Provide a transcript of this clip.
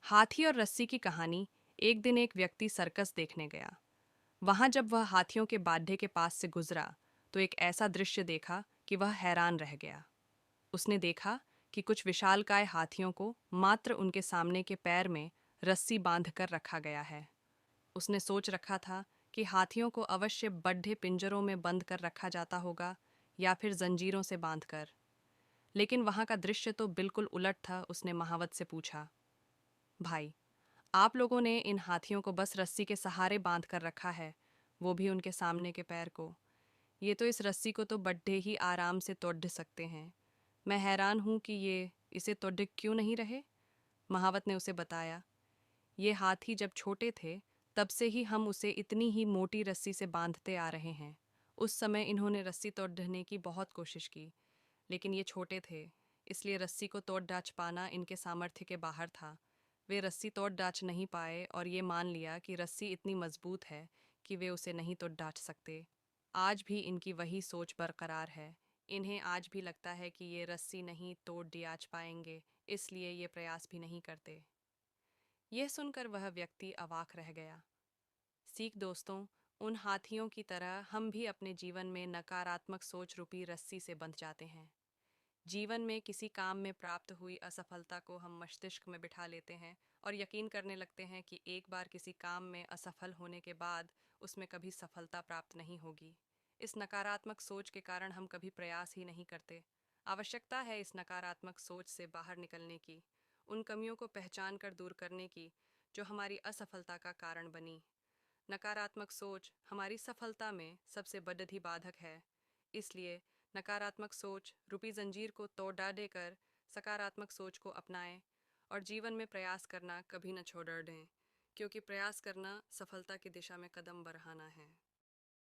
हाथी और रस्सी की कहानी। एक दिन एक व्यक्ति सर्कस देखने गया। वहां जब वह हाथियों के बाड्ढे के पास से गुजरा तो एक ऐसा दृश्य देखा कि वह हैरान रह गया। उसने देखा कि कुछ विशालकाय हाथियों को मात्र उनके सामने के पैर में रस्सी बांध कर रखा गया है। उसने सोच रखा था कि हाथियों को अवश्य बड्ढे पिंजरों में बंद कर रखा जाता होगा या फिर जंजीरों से बांधकर। लेकिन वहां का दृश्य तो बिल्कुल उलट था। उसने महावत से पूछा, भाई, आप लोगों ने इन हाथियों को बस रस्सी के सहारे बांध कर रखा है, वो भी उनके सामने के पैर को। ये तो इस रस्सी को तो बड्ढे ही आराम से तोड़ सकते हैं। मैं हैरान हूं कि ये इसे तोड़ क्यों नहीं रहे। महावत ने उसे बताया, ये हाथी जब छोटे थे तब से ही हम उसे इतनी ही मोटी रस्सी से बांधते आ रहे हैं। उस समय इन्होंने रस्सी तोड़ने की बहुत कोशिश की, लेकिन ये छोटे थे, इसलिए रस्सी को तोड़ डाच पाना इनके सामर्थ्य के बाहर था। वे रस्सी तोड़ डाच नहीं पाए और ये मान लिया कि रस्सी इतनी मजबूत है कि वे उसे नहीं तोड़ डाच सकते। आज भी इनकी वही सोच बरकरार है। इन्हें आज भी लगता है कि ये रस्सी नहीं तोड़ डियाच पाएंगे, इसलिए ये प्रयास भी नहीं करते। यह सुनकर वह व्यक्ति अवाक रह गया। सीख दोस्तों, उन हाथियों की तरह हम भी अपने जीवन में नकारात्मक सोच रूपी रस्सी से बंध जाते हैं। जीवन में किसी काम में प्राप्त हुई असफलता को हम मस्तिष्क में बिठा लेते हैं और यकीन करने लगते हैं कि एक बार किसी काम में असफल होने के बाद उसमें कभी सफलता प्राप्त नहीं होगी। इस नकारात्मक सोच के कारण हम कभी प्रयास ही नहीं करते। आवश्यकता है इस नकारात्मक सोच से बाहर निकलने की, उन कमियों को पहचान कर दूर करने की जो हमारी असफलता का कारण बनी। नकारात्मक सोच हमारी सफलता में सबसे बड़ी बाधक है। इसलिए नकारात्मक सोच रूपी जंजीर को तोड़ देकर सकारात्मक सोच को अपनाएं और जीवन में प्रयास करना कभी न छोड़ दें, क्योंकि प्रयास करना सफलता की दिशा में कदम बढ़ाना है।